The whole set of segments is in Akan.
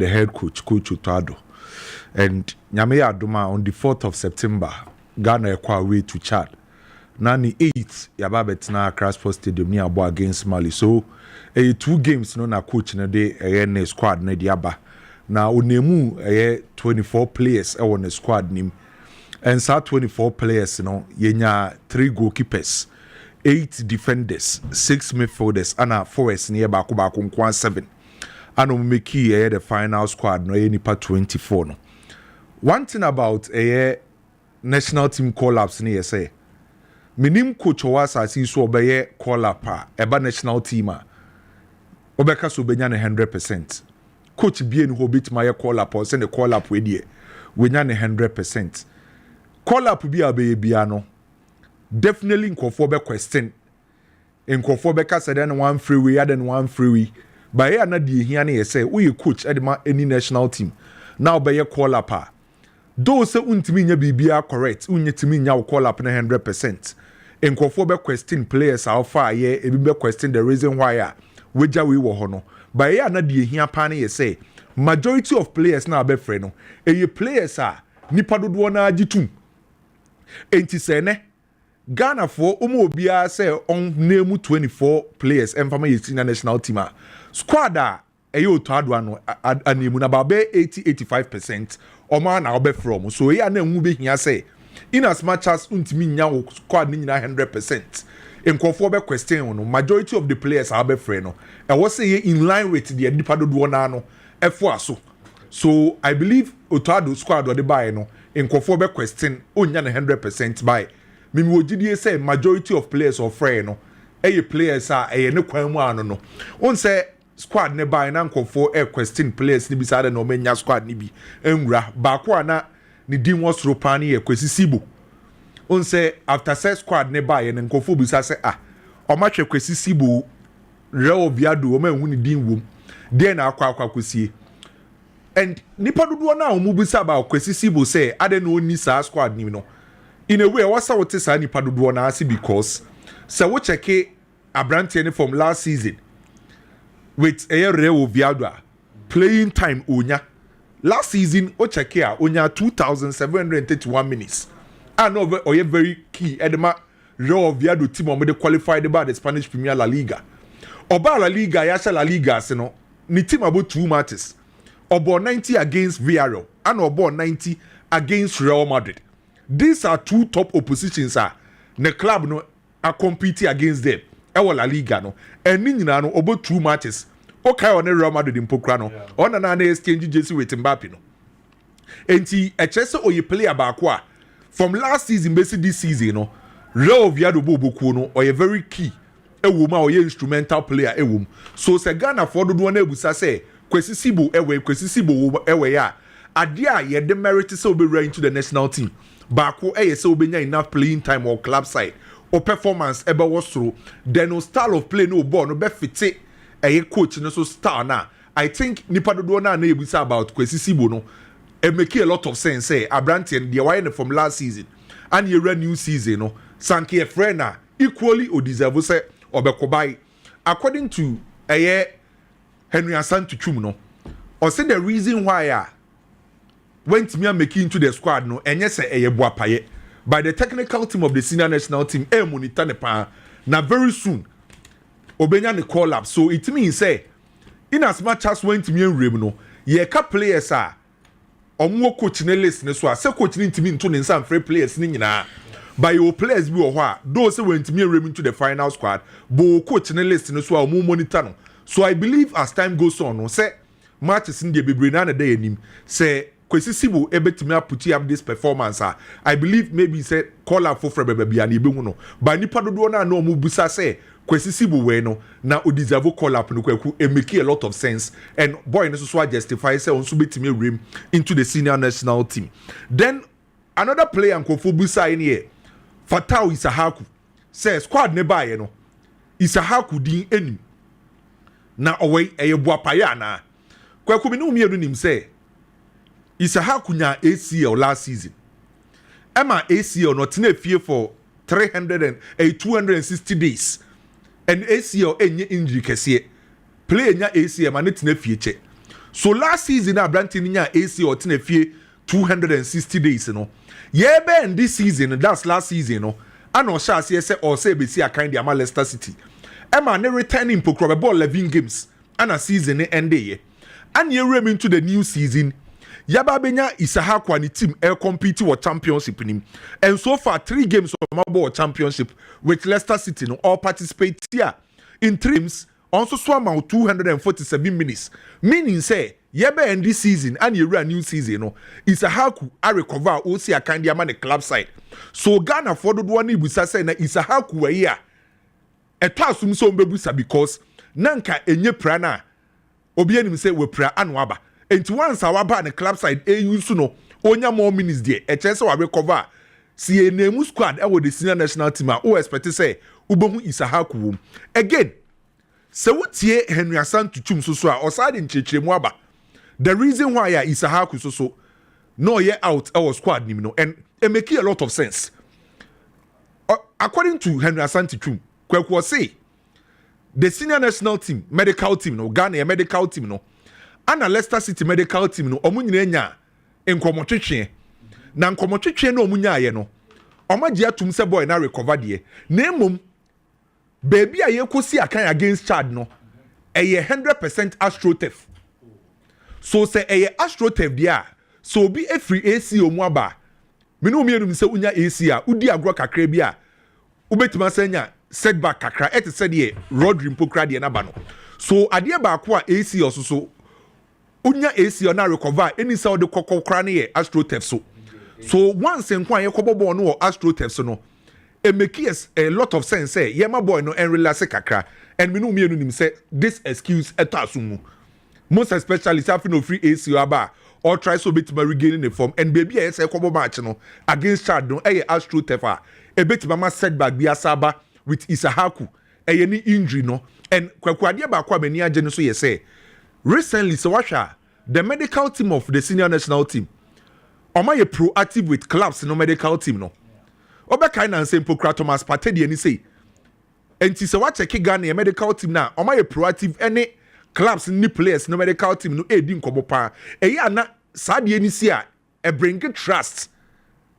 the head coach, Coach Otado. And Nyame Adoma on the 4th of September, Ghana ekwa away to Chad. Now the 8th, yaba betina Accra Sports Stadium ni abo against Mali. So, 2 games no na coach na de ne squad na diaba. Na onemu 24 players on the squad nim. And so 24 players, yenya 3 goalkeepers, 8 defenders, 6 midfielders, and 4 near baku 7. And we make the final squad no nipa 24 no. One thing about national team call-ups ni say, minim coach wasa si so obeye call-up eba national team obeka so benya 100%. Coach bien who bit my call-up or send a call-up we die we nya 100%. Call-up bi abeye no definitely nkofo be question nkofo be ka say then one freeway and one freeway by here na die hia na say we coach edema any national team now be call-up those say untimi nya bibia correct unyetimi nya call up na 100%. Enkofo be question players how far ye ebi be question the reason why weja we wo ho no. By ya na de hia pa na ye say majority of players na be frɛ no eye players nipa dodo na agitum. Enti say ne Ghana for omo obia say on name 24 players emfama ye senior national team squad eye Otado ano anemu na ba be 80-85%. Oma na obe from so ya na nwu be hia say in as much as untimi nya squad ni 100% enkofo be question no majority of the players are be free no e was say in line with the nipa dodo na no efo aso so I believe Otado squad or the buy no enkofo be question onya na 100% buy me wogidie say majority of players of free no players ne kwan mu ano no on say squad ne by na nkofo question players ni bisa na omenya squad ni bi enwura ba ko na ni din was ropani Kwesi Sibo on say after say squad ne by na nkofo bisa say o ma hwe Kwesi Sibo real biado o ma hu ni din wom den na akwa kwasie and nipa dodo na o mu bisa ba Kwesi Sibo say ade no ni sa squad ni no in a way wasa wote sa nipa dodo na asi because say wo check Abrante ni from last season with Real Viadua playing time onya last season o check here onya 2,731 minutes and over oye very key edema Real Viado team o de qualified by the Spanish Premier La Liga oba La Liga ya La Liga se no ni team about 2 matches obo 90 against Villarreal and obo 90 against Real Madrid. These are 2 top oppositions the club no are competing against them. Ewa La Liga no eni nyina no obo 2 matches okay on Real Madrid in Pokra no on na exchange jersey with Mbappe no enti echese oye player baako from last season base this season no Real Viado boboku no oye very key ewo ma oye instrumental player ewo so se Ghana for do na ebusa say Kwesi Sibo ewe ya ade a ye de merit say obe into the national team baako say obenya enough playing time or club side or performance ebe wosoro then no style of play no ball no be fit coach no so star na I think nipa dodo na ebusa about Kwesi Sibo no it make a lot of sense say Abrante and the wine from last season and year new season no sanke e friend na equally o deserve say obekobai according to Henry Asante Twum no or say the reason why went me make into the squad no enye say boapaye by the technical team of the senior national team monitor ne pa na very soon obenya ne call up so it means say in as much as went me enrem no ye ka players omo coach ne list ne so say coach ne ntimi into ne nsan free players ni nyina by your players bi o ho those went me enrem into the final squad bo coach ne list ne so omo monitor no so I believe as time goes on no say matches in the bebre na dey anim say Kwesi Sibo ebetimi put up this performance I believe maybe say call up for baby and ebehu no but nipa dodo na no mu busa say Kwesi Sibo we no na o deserve call up no kwaku e make a lot of sense and boy no so justify say on so betimi rem into the senior national team. Then another player nkofo busa in here Fatawu Isahaku say squad ne bae no Isahaku din enim na owe boapaya na kwaku bi no mienu nim say Isahaku nya ACL last season. Emma ACL not in a fear for 260 days. And ACL any injury kesiye. Play nya ACL man it in a feature. So last season Abranti nya AC or tenefie 260 days no. Yeah, and this season, that's last season no. And no shall say or say be see a kind of Leicester City. Emma ne returning po ball 11 games and a season end ye. And you rem into the new season. Yaba benya Isahakwa ni team compete with championship in him. And so far 3 games of Mabo championship with Leicester City no all participate here in 3 games. Also swam out 247 minutes. Meaning say, yebe end this season and you run new season no. Isahaku a recover osi a kind of club side. So Ghana for the one busa say na Isahaku we here. Eto asum so mbebusa because nanka enye prana. Obi enim say we pra anwaba. Enti once awaba na club side use no onya more minutes there. E chance wa recover. Si enemu squad e wo the senior national team o expect say ubohu Isahaku wom. Again so wotie Henry Asante Chum so a osade nchechiremu aba. The reason why Isahaku so no ye out our squad nim no and it make a lot of sense. According to Henry Asante Chum, Kwekwo say the senior national team, medical team no Ghana medical team no and Leicester City medical team no omu nyina nya enkomotwetwe na enkomotwetwe no omu nya ye no omagia tum se boy na recover de na emom baby a yekosi akan against Chad no eye 100% astroturf. So say eye astroturf dia so be a free AC omu aba me no mienu se unya AC a udi agro kakra bi a ubetima senya setback kakra et said ye Rodri mpokra de na ba no. So ade ba ko a AC ososo unya AC na recover any say de kokokra na ye astroturf so once enkwan ye kobobo no astroturf so no it makes a lot of sense say yeah my boy no and relax kakra and me no me nim say this excuse etasumu most especially if no free AC aba or try so bit to regaining the form and baby I say kobo match no against Chad no e Astro Tefa a bit mama setback bi asaba with Isahaku e any injury no and kwakwade ba kwa mani agye no so ye say recently so washa the medical team of the senior national team oma ye proactive with clubs no medical team no Obeka na nse mpokra Thomas Partey de ani say enti se wa check Ghana medical team na o ma ye proactive any clubs ni players no medical team no edi nkobo pa eya na sa de ani si a e bring trust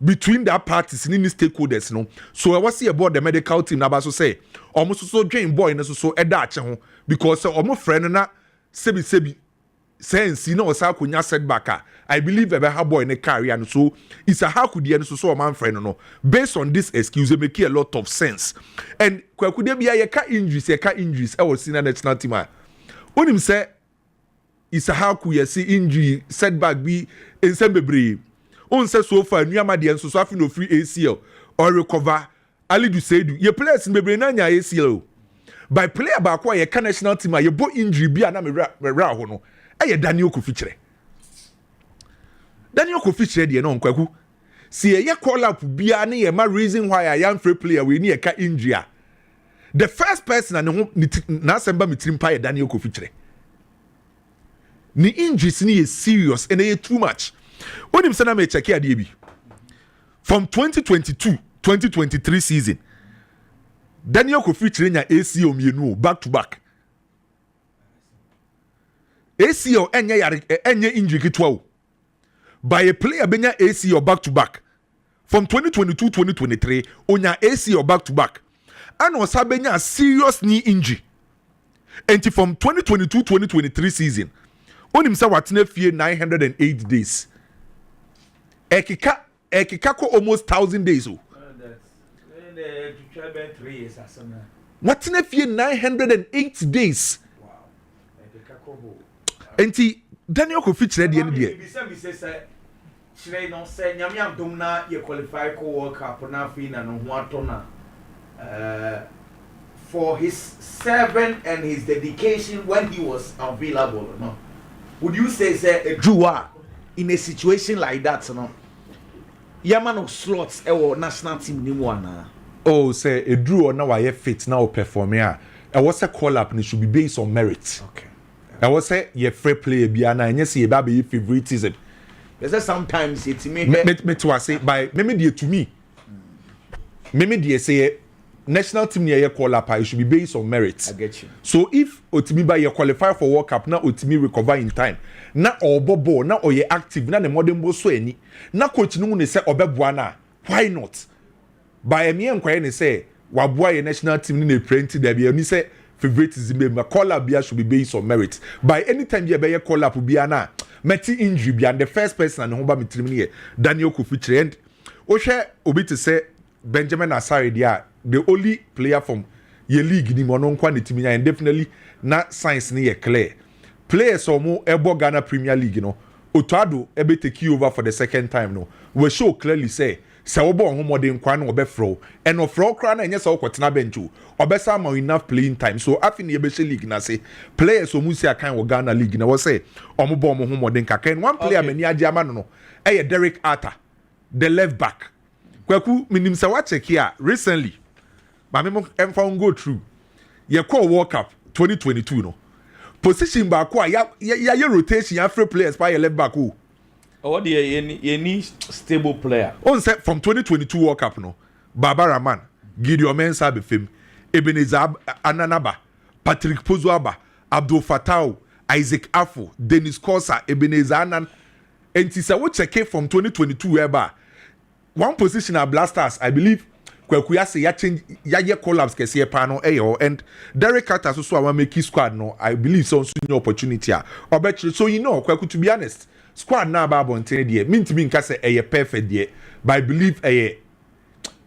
between the parties ni stakeholders no so I was see about the medical team na ba so say almost so dream boy no so e da ache ho because omo friend na sebi sense no osa konya setback I believe ebe ha boy ne career no so Isahaku de no so man friend no based on this excuse it make a lot of sense and kwakude bia ye ka injuries e was senior national team onim say Isahaku ye see injury setback bi ensem bebre on say so far nuama de so afi no free ACL or recover Ali du Seidu ye players bebre na nya ACL by player ba kwa ye ka national team ye bo injury bia na me ra ho no e Daniel Kofichire de no nkwaku si ye call up bia na ye ma reason why I am free player we ni e ka injury the first person and na semba mitrim pa ye Daniel Kofichire ni injuries ni is serious and they too much when him say na me check here bi from 2022-2023 season Daniel Kofichire nya ACL mienu back to back ACL enye injury kitwa by a player benya ACL back to back from 2022-2023 onya ACL back to back and was benya serious knee injury and from 2022-2023 season on himself watine fie 908 days ekika ko almost 1000 days o that's 3 years asana watine fie 908 days enti Daniel Kofichire de ne de Chire no say nyame adom na ye qualify ko World Cup na fi na no ho atona for his servant and his dedication when he was available no would you say a Drewa in a situation like that no yaman of slots e national team ni mo ana oh say a Drew na why fit now perform here I was a call up and it should be based on merit okay I was say ye free player bia na enye say ba be favoritism. There's sometimes it me to say by me dey to me. Me dey say national team near call up, it should be based on merit. I get you. So if Otimiba you qualify for World Cup, now Otimi recover in time. Now or bobo, now or you active, now the modern boss so any. Now coach no one say obebuana. Why not? By a me and say, Wabwa national team in a print there be only say favoritism be call up should be based on merit. By any time you be call up be ana meti injury be and the first person and home me Daniel Kufichi and Oshe obi to say Benjamin Asare dia the only player from your league ni mono nkwa team and definitely not science ni clear. Players or more ebo Ghana Premier League no Otuado ebe take over for the second time no. We show clearly say obo on modern nkwa no obefro and ofro kra na enye se okotena bench obesa ma enough playing time so afi na ebehye league na say players omusi akan wo Ghana League na wo say omobo omo ho modern kaka one player mani age ama no Derek Arthur the left back kwaku minim se wa check here recently ba me emfa go through ye call World Cup 2022 no position ba ko ya rotation ya free players pa ye left back o what the any stable player on set from 2022 World Cup no Baba Rahman Gideon Mensah befem Ebenezer Ananaba Patrick Pozuaba Abdul Fatawu Isaac Afo Dennis Kosa Ebenezer Anan and tisa wo check from 2022 eba one position at Blackstars I believe kwakuya say ya change ya collapse kese pa no and Derek Carter so wa make squad no I believe so new opportunity so you know kwaku to be honest squad na ba bonten de mintimi nka say perfect de but I believe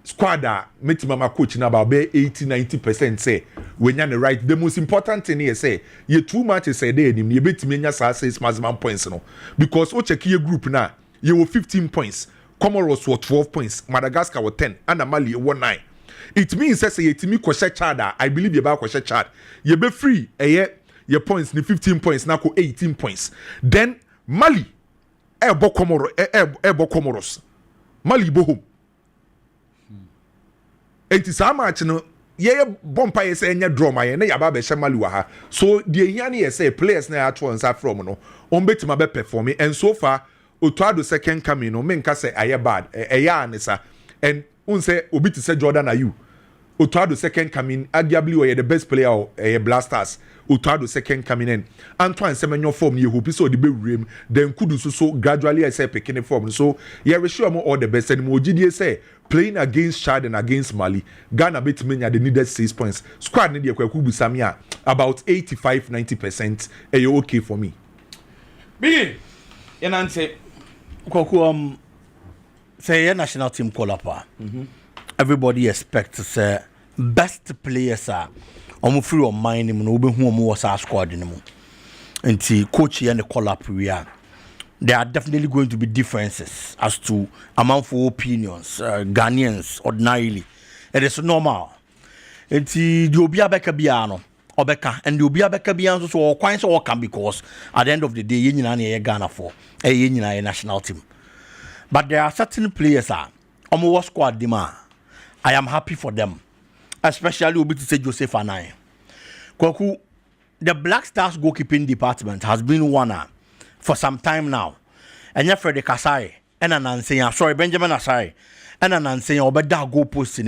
squad meti mama coach na ba 80-90% say when you the right the most important thing here say you too much say dey nim you betimi nya sa 6 maximum points no because o check your group na you were 15 points Comoros were 12 points Madagascar were 10 and Mali were 9 it means say you timi kwese chada I believe you ba kwese chad you be free your points ni 15 points na ko 18 points then Mali ebo Comoros Mali bo home enti sa match no ye bompa ye say enya draw ma ye na yaba be hye Mali wa ha so the here na ye say players na at once from no on betima be perform and so far Otuado second coming no men ka say aye bad anisa and un say obi to say Jordan Ayew Otuado second coming arguably were the best player of Blasters Otuado second coming in Antoine Semenyo form you hope so the be rem then kudu so gradually I say picking form so yeah we sure all the best and mo GDA say playing against Chad and against Mali Ghana bit many the needed 6 points squad need kwaku busamia about 85-90% okay for me begin yenante kwaku say national team call up everybody expects say best players are free on mind him no be who was our squad anymore and coach and the call up we are there are definitely going to be differences as to amount for opinions Ghanaians ordinarily it is normal and the obia beka biano obeka and the obia beka biano so quite so can because at the end of the day yin na Ghana for a national team but there are certain players are almost squad demand I am happy for them, especially Obi to say Joseph Anai. Kwaku, the Blackstars goalkeeping department has been one for some time now. And yet Freddy Kasai, and Benjamin Asare, and Obeda go post in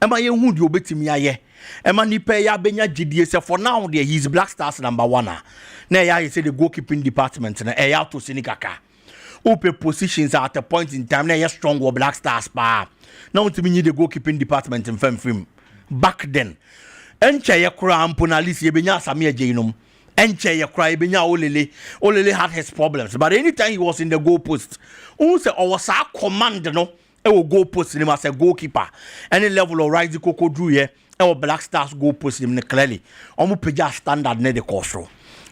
Emma Yehu do beti mi aye. Emma ni pay ya benya GDS for now there he's Blackstars number 1. Na ya say the goalkeeping department na eya to sinikaka. Open positions at a point in time na ya strong or Blackstars pa. Now to me the goalkeeping department in film back then enche ye kura ampona list ye benya samia jeinum enche ye kura ye benya olele had his problems but anytime he was in the goal post who say or was a command no e will goal post him as a goalkeeper any level of rise koko drew here e Blackstars goal post him clearly omo peja standard ne the course.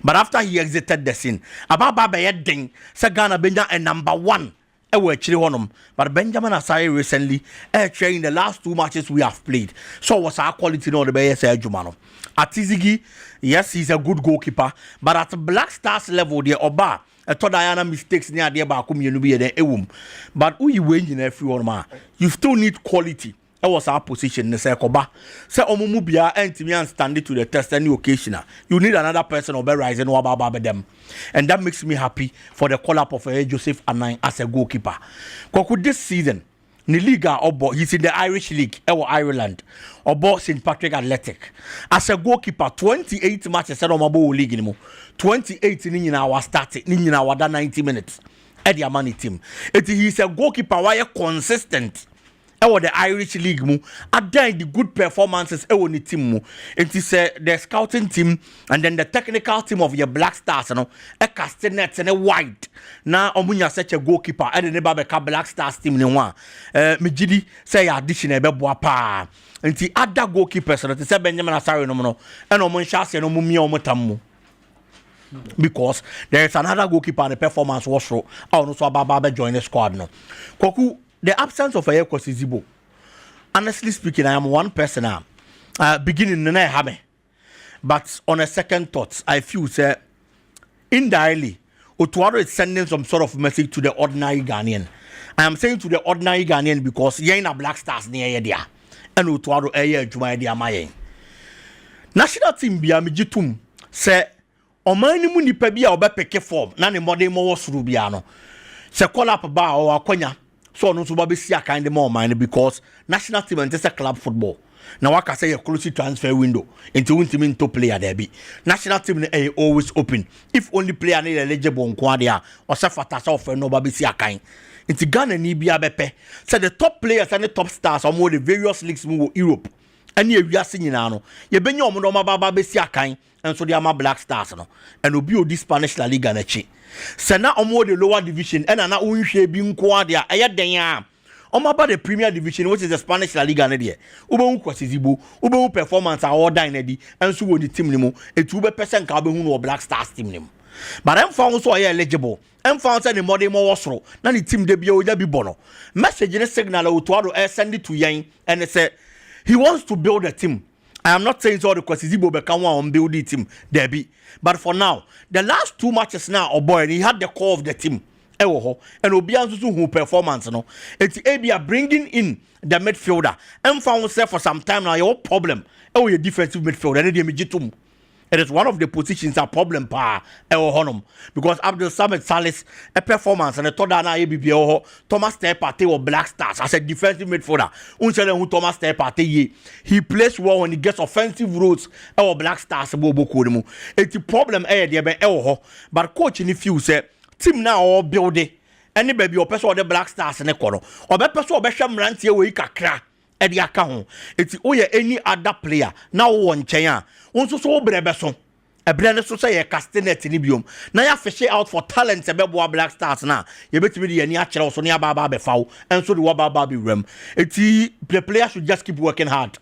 But after he exited the scene ababa be yeding say Ghana benya a number 1 but Benjamin Asare recently in the last 2 matches we have played. So was our quality no the best Jumano. At Izigi, yes, he's a good goalkeeper, but at Blackstars level, the Oba, a Todayana mistakes near the Bakum Yunu, but we win in everyone, man. You still need quality. That was our position in the Sekoba. Say Omumubia and Timian standing to the test any occasion. You need another person or rise and about them. And that makes me happy for the call up of Joseph Anai as a goalkeeper. Kwaku this season, the league obo he's in the Irish League Ireland obo St Patrick Athletic as a goalkeeper 28 matches said omo league ni mo 28 ni nyina was started ni nyina wada 90 minutes at the Amani team he's a goalkeeper why consistent the Irish League mu adan the good performances the team mu it is the scouting team and then the technical team of your Blackstars no casting nets and a wide na omunya such a goalkeeper and the neba beka Blackstars team ni wa me gidi say addition e beboa pa nti other goalkeepers no say Benjamin Asare no no and omo nhyase no mu mi omo tam mu because there is another goalkeeper and the performance was so no so ababa join the squad no Koku the absence of a Zibo. Honestly speaking, I am one person beginning to have me. But on a second thought, I feel say indirectly, Otuaro is sending some sort of message to the ordinary Ghanaian. I am saying to the ordinary Ghanaian because you ain't a Blackstars near there. And Otuaro area Juma dia maye. National team bia mijitum say omani mu nipa bia obepeke form na ne modern mo wosuru bia no. Se call up ba or akonya so no so baby see a kind more mind because national team and just a club football. Now I can say a close transfer window into winning to player there be. National team always open. If only player need eligible on Quadia or Safata offer no baby see a kind. Into Ghana ni bia bepe. So the top players and the top stars are more the various leagues move Europe. And we are seeing now. You been your no baby see a kind and so they are my Blackstars no. And will be this Spanish La Liga nechi. Sena omo the lower division and na unhwe bi nko ade a den a omo ba the Premier Division which is the Spanish La Liga na de ubehun kwasizibo ubehun performance a order na di enso wo the team ni mu etu be percent ka ubehun no Black Stars team ni mu but em found so eligible em found say the modern mo wosoro na the team de bia oja bi bono message ne signal o to ado send it to yen and say he wants to build a team. I am not saying so the Kwasizibo become one on building team, Debbie. But for now, the last 2 matches now, oh boy, he had the core of the team. And Obiansu who performance, no. It's Abia bringing in the midfielder. And found himself for some time now, your problem. Oh, your defensive midfielder. It is one of the positions a problem pa honum because Abdul Samad Salis a performance and a Todana ABBO Thomas Partey or Blackstars as a defensive midfielder. Unchele who Thomas Partey he plays well when he gets offensive roles or Blackstars bobo kodemu. It's a problem but coach in the few say team now all build it any baby or person or the Blackstars in the corner or be person or be shamranti we kakra. Edi aka ho eti oye any other player na wo nchen wonso so brebeso ebre ne so say ye castanet ni biom na ya fish out for talent ebebo Blackstars na ye betimi de yani a kire so ne ababa be fawo enso de wababa be wram eti the player should just keep working hard.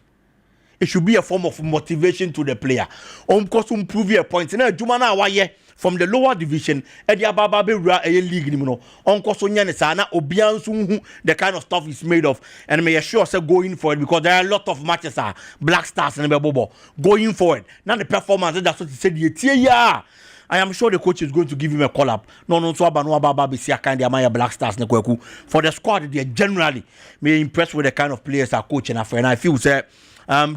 It should be a form of motivation to the player because improve your points na adwuma na waye from the lower division edi ababa be wura league ni no onko so nya ne sa na obianso hu the kind of stuff is made of and me sure say going for it because there are a lot of matches Blackstars and Bebobo going for it now the performance that's what he said yeah I am sure the coach is going to give him a call up no so ababa be see kind of my Blackstars ne kwaku for the squad they generally me impressed with the kind of players are coaching and I feel say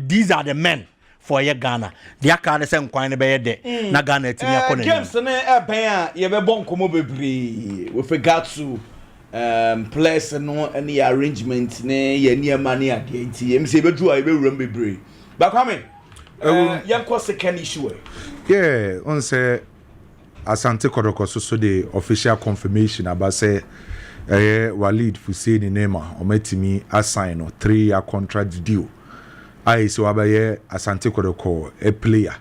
these are the men for your Ghana. They are kind of same kind of bed. Na Ghana to me. James, you be born come with regard to place no any arrangement ne ye near money at the ATM. Say be do I be room be. But come in. Young course second issue. Yeah, on say Asante Kodoko so the official confirmation about say Walid Hussein Nema ometimi assign or 3-year contract deal. I so abaye Asante Kodoko a player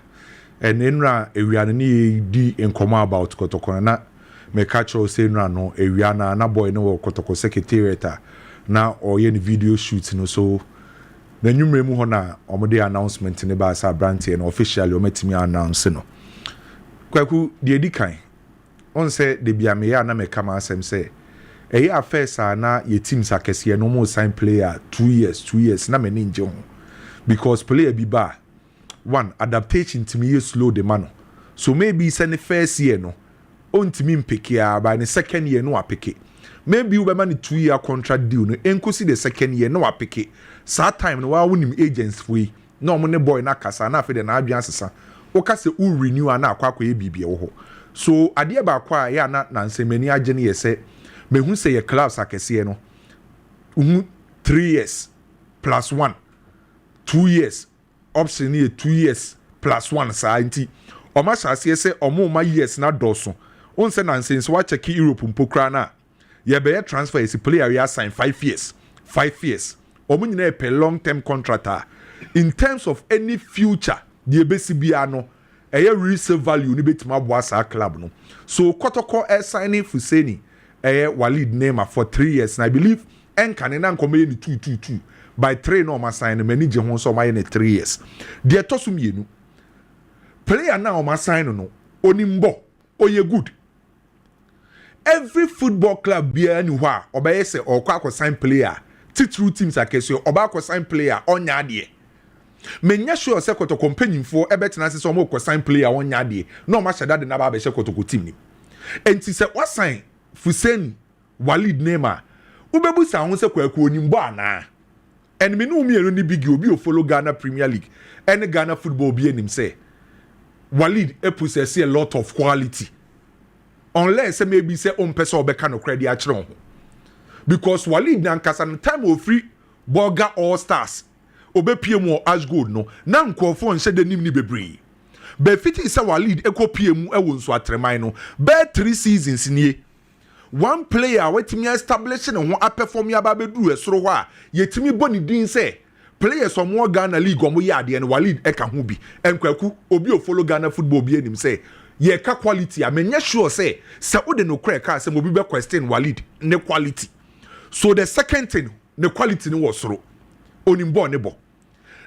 and enra ewiane ni di enkomo about Kotoko na me catch o say no ewiana na boy no Kotoko secretariat na oye ni video shoot no so na nwumre mu ho na omode announcement ne ba sa brand and officially ometimi announce no kwaku de edikan on say de bia me ya na me kama asem say eya affairs na ye teams akese no mo sign player 2 years na me ninje ho because player be bad. One, adaptation to me is slow the man. So maybe send the first year no. On to me pick ya by the second year no I pick it. Maybe you man 2-year contract deal no enko see the second year no I pick it. Sad time no wa win agents free. No money boy na kasa na fe de na adwan sesa. O ka se u renew na akwa bibia wo ho. So ade ba kwa ya na nsem ani agye ne ye se mehu se ye clubs akese no. 3 years plus 1 2 years option here 2 years plus 1 saa nti ọma hyase se ọma ma years na dọso on se nonsense wa check Europe mpokra na ye be transfer is player ya sign 5 years 5 years ọma nyina pay long term contract in terms of any future the ebesi bia no eye resale value ni betima aboa saa club no so Kotoko signing Fuseni Walid Neymar for 3 years and I believe enkane na nkome ni 2 by 3 no ma sign many je ho so ma ye 3 years de tosu mienu player na o ma sign no onimbo oye good every football club bia ni ho a obaye se okwa sign player titru teams akese oba sign player onya ade menya sure se Kotoko mpanyimfo ebetena se omo sign player onya ade na o ma hyeda de na ba be hye Kotoko team ni enti se wa sign Fuseni Walid Neymar ubebu sa ho se kwaku onimbo ana and me no mienu ni big obi o follow Ghana Premier League and Ghana football be enim say Walid possess a lot of quality unless maybe say on person obeka no credit a kire ho because Walid nankasa no time of free Borga All Stars obepie mu Ashgold no na nkofo nhyɛ de nim ni bebree be fiti say Walid ekopie mu ewo nso atreman no be 3 seasons nie one player wetimi establishing ho perform ya ba bedu esoro ho a yetimi boni din say players from Ghana League omo yade and Walid eka ho bi enkwaku obi o follow Ghana football bi enim say ye ka quality amenya sure say ode no kra ka say obi be question Walid ne quality so the second thing ne quality ni was soro onimbo ne bo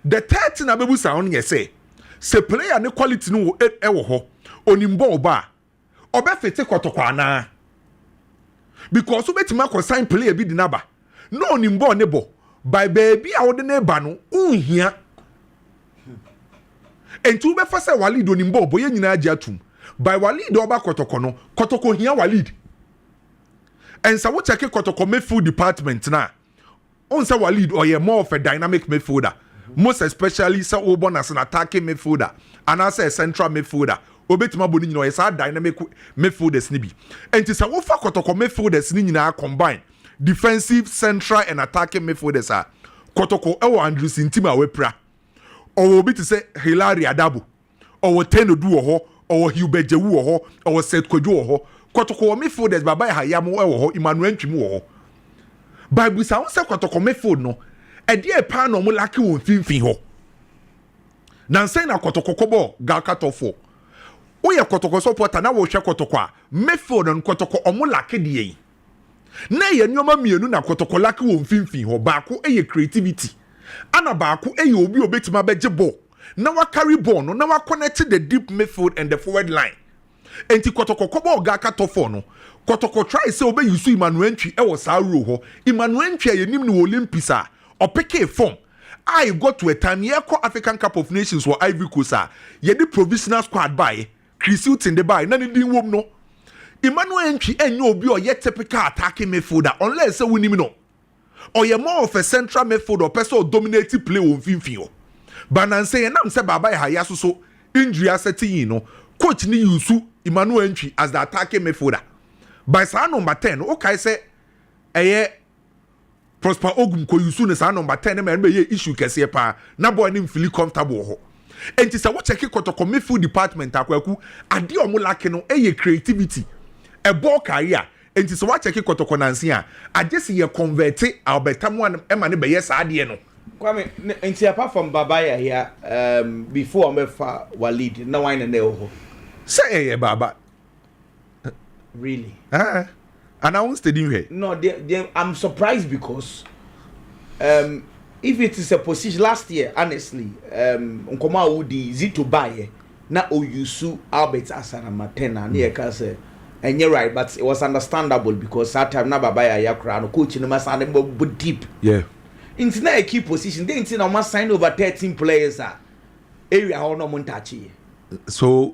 the third thing abebu sound ye say player ne quality ni wo ho onimbo ba obefete Kotoko ana because obetima ko sign player bi di naba no onimbo ne bo by baby a wode ne ba no unhia entu be fa say Walid onimbo bo ye nyina agi atum by Walid oba Kotoko no Kotoko hia Walid and so what check Kotoko midfield department na on say Walid or ye more of a dynamic midfielder most especially say Obon as an attacking midfielder and as a central midfielder obetima boni nyina yes dynamic midfielders ni bi enti say wo fa Kotoko midfielders ni nyina combine defensive central and attacking midfielders are Kotoko ewo Andrew Sintima wepra or obi to say Hilary Adabo or Tenodu ho or Hubert Jewu ho or Seth Kojo ho Kotoko midfielders baba Hayamo ho Emmanuel Ntwimu ho Bible say say Kotoko midfield no e dey pa no mo laki won finfin ho nan say na Kotoko kobo Galka top 4 oye Kotoko supporter na wo hwe Kotoko a midfield no Kotoko omo laki de na ye nyoma mienu na Kotoko laki won finfin ho baako eye creativity ana baako eye obi obetima beje ball na wa carry ball no na wa connect the deep midfield and the forward line enti Kotoko kobo Galka top 4 no Kotoko try say obe yusu Emmanuel Ntwi e wo saa ro ho Emmanuel Ntwi ye nim no Olympics a opeke form I got to a time ye ko African Cup of Nations for Ivory Coast ye di provisional squad by Chris Hilton de by na ni din wom no Emmanuel Ntwi enyo obi o ye typical attacking midfielder unless say winim no or ye more of a central midfielder person dominating play on finfin o but nan say na say baba ya haya so injury aseti no coach ni yusu Emmanuel Ntwi as the attacking midfielder by sa number 10 okay say eye Prosper Ogum ko yusu ne sa number 10 na be ye issue kese pa na boy ni feel comfortable ho enti say what check Kotoko midfield department akwaku ade omo lake no eye creativity a ball career enti say what check Kotoko nansi a agesi ye convert albetamu an e ma ne be yes ade no Kwame enti apart from Babaya here before Omefa Walid na wine na ho say baba really and I won't stay here. No, I'm surprised because if it is a position last year, honestly, Nkoma Udi Zito Baye na Oyusu Albert Asana Matena near Kase, and you're right, but it was understandable because that time na Babaya Yakra no coach in the Masana but deep. Yeah. It's not a key position. They didn't almost sign over 13 players area or no Montachi. So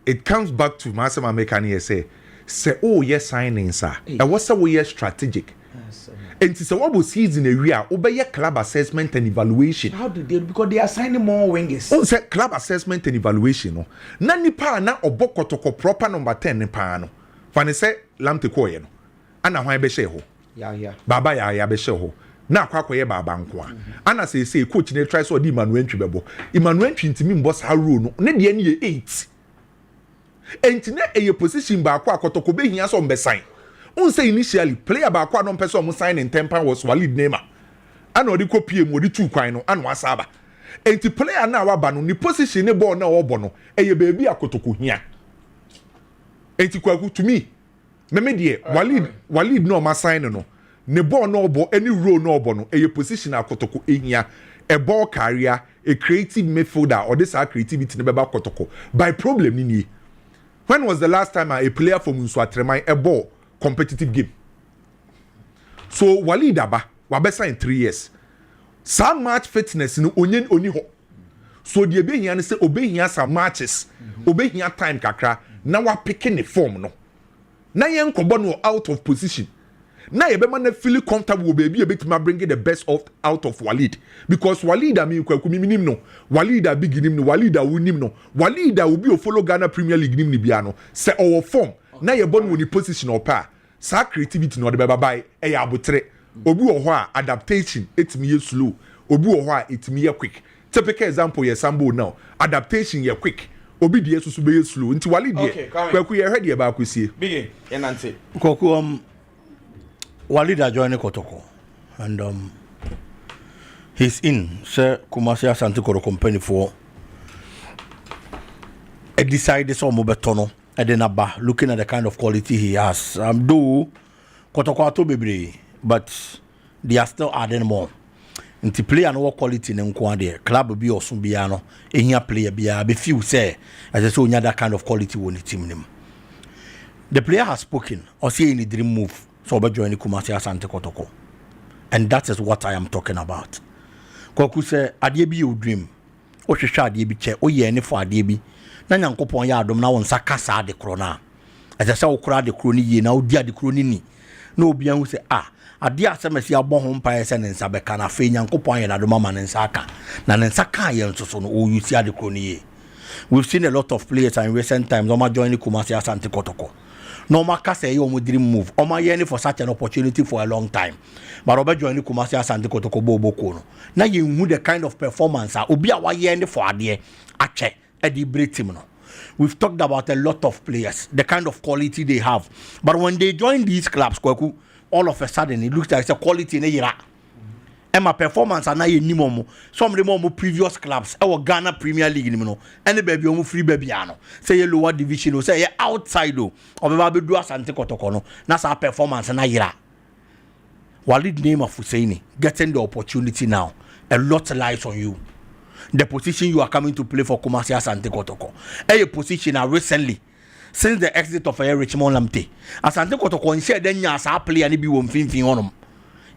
it comes back to Masama Mekani say oh yes signing sir and what's the way strategic and it's a what season area obey club assessment and evaluation. How do they because they are signing more wingers oh say club assessment and evaluation no na nipa na obo Kotoko proper number 10 nipa no fane say lamte koye no ana hwan be share ho yeah baba ya be share ho na akwakoye baba nko a ana say coach ne try so di Emmanuel Ntwi bebo Emmanuel Ntwi ntimi mbo sa rule no ne de ne ye 8 enti na eye position ba akwa akotoko be hia so mbesan un say initially player ba akwa no person mo sign in temper was Walid Neymar ana odi kopie mu odi 2 kwan no ana wasaba enti player na waba no ni position ne ball na obo no eye beebi akotoko hia enti kwaku to me me de Walid no ma sign no ne ball no obo any role no obo no eye position akotoko ehia a ball carrier a creative midfielder or this creativity ne beba akotoko by problem ni when was the last time a player from Nswatremai a ball competitive game so Walid aba wabesa in 3 years some match fitness no onyen oni ho so the be hia ne say obehia some matches obehia time kakra na wa picking the form no na yen kobo no out of position na ye be man feel comfortable baby betima bring the best out of Walid because Walid ami kwaku minim no Walid a beginning no Walid a wunim no Walid a obi o follow Ghana Premier League nim ni bia no se our form na ye bon woni position opa sa creativity no de bye bye e ya abotre obi wo ho a adaptation etimi ye slow obi wo ho a etimi ye quick typical example ye Sambo now adaptation ye quick obi de yesusu be ye slow nti Walid ye kwaku ye hwede ye ba akosie big enante kwaku Walid joined Kotoko and he's in Sir Kumasi Asante Koro company for a decided some betono and then aba looking at the kind of quality he has. Though Kotoko ato bebre, but they are still adding more. Nti player no quality ne nko ade club bi osun bia no ehia player bia be feel say as I say onya that kind of quality won the team nim. The player has spoken or say in the dream move. So join Kumasi Asante Kotoko. And that is what I am talking about. Kwaku say adie bi your dream. O hwehwe adie bi che o ye ne fo adie bi. Na nyankopon ya adom na won saka sa de kro na. Ese se wo kra de kro ni ye na odi ade kro ni. Na obi an say adie asemesi abɔ ho mpa ese ne nsa beka na fe nyankopon ya na adom ma ne nsa aka. Na ne nsa ka ye nsoso no o yusi ade kro ni ye. We've seen a lot of players in recent times oma join Kumasi Asante Kotoko. No matter say you dream move. Oma yeni for such an opportunity for a long time. But Robert join Kumasi Asante Kotoko bobo kono. Now you know the kind of performance obi awa yeni for adie ache edi breathim no. We've talked about a lot of players, the kind of quality they have. But when they join these clubs, kwaku, all of a sudden it looks like it's a quality in a year. And my performance are not any more. Some of the more previous clubs, our Ghana Premier League, any baby on free baby, say a lower division, say outside of Baby Dua Sante Kotokono. That's our performance and Ira. Walid name of Husseini getting the opportunity now. A lot lies on you. The position you are coming to play for Kumasi Asante Kotoko. A position recently. Since the exit of Richmond Lamte. Asante Kotoko said then ya sa play and be one fin on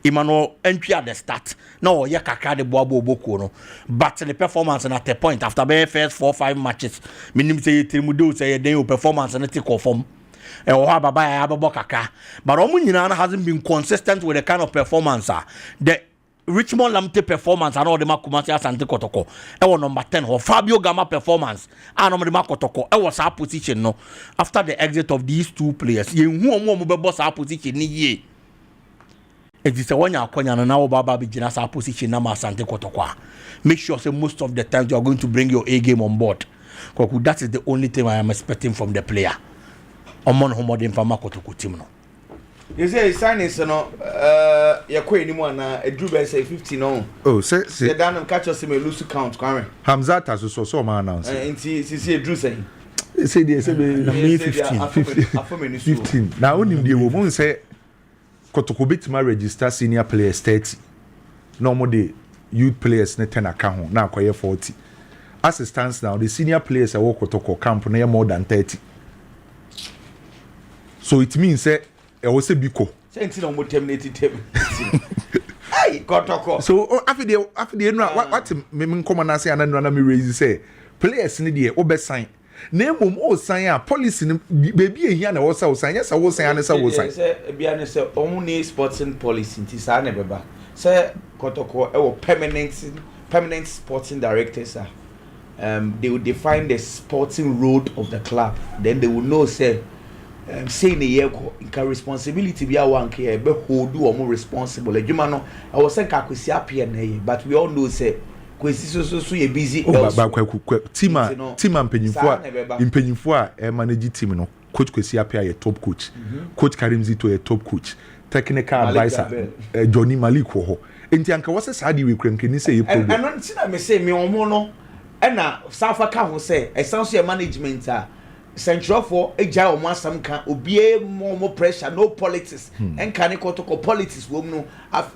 Emmanuel entry at the start. No, ya kaka de boabo boko no. But the performance and at the point after the first 4-5 matches, minim say Trimudo say then performance and take off form. But Omunyana hasn't been consistent with the kind of performance. The Richmond Lamte performance and all the Kumasi Asante Kotoko. Number 10 or Fabio Gama performance and the Kotoko. Was our position no. After the exit of these two players, you who boss our position ye. It is a one year and now Baba Bijinas our position Nama Asante Kotoko. Make sure say most of the time you are going to bring your A game on board. That is the only thing I am expecting from the player. Omon homodin fama Kotoko team no. You say signings no yakwa anymore na edru be say 50 no. Oh, say the dan catch us me lose count Kwame. Hamzat as so man announce. Nti see edru say. Say dey say me 15. Now onim dey wo mun say Kotoko betima register senior players 30. Normal dey youth players ne 10 aka ho na akoye 40. As it stands now, the senior players at Kotoko camp na more than 30. So it means say I was a biko. Sentin on terminated him. Hey, Kotoko. So after the what me come and say and me raise say players need the obe sign. Name o sign policy baby here na wo sign yes wo sign and say wo sign. Say bia ne say only sporting policy nti sa na beba. Say Kotoko e wo permanent sporting directors they will define the sporting road of the club. Then they will know say say ne ye ko nka responsibility bi a wan ka e be hold o mo responsible adwuma no I was say ka kwesi apia na ye but we all know say kwesi so ye busy ba team mpanyimfo a manage team no coach kwesi apia ye top coach coach Karim Zito ye top coach technical advisor Johnny Malik wo ho enti anka wose saadi we kranke ni say ye problem and nti na me say me omo no na safa ka ho say essential management a central for eja omo asam kan obie more pressure no politics and can ko politics wo no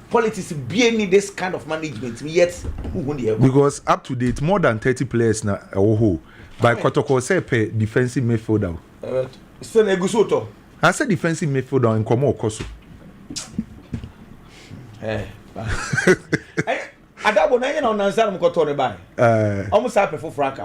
politics be need this kind of management yet who because up to date more than 30 players na ho by kotoko say per defensive midfielder so na egusoto I said defensive midfielder in komo okoso adabo na ye na onansa mo koto ne bai almost happy for frank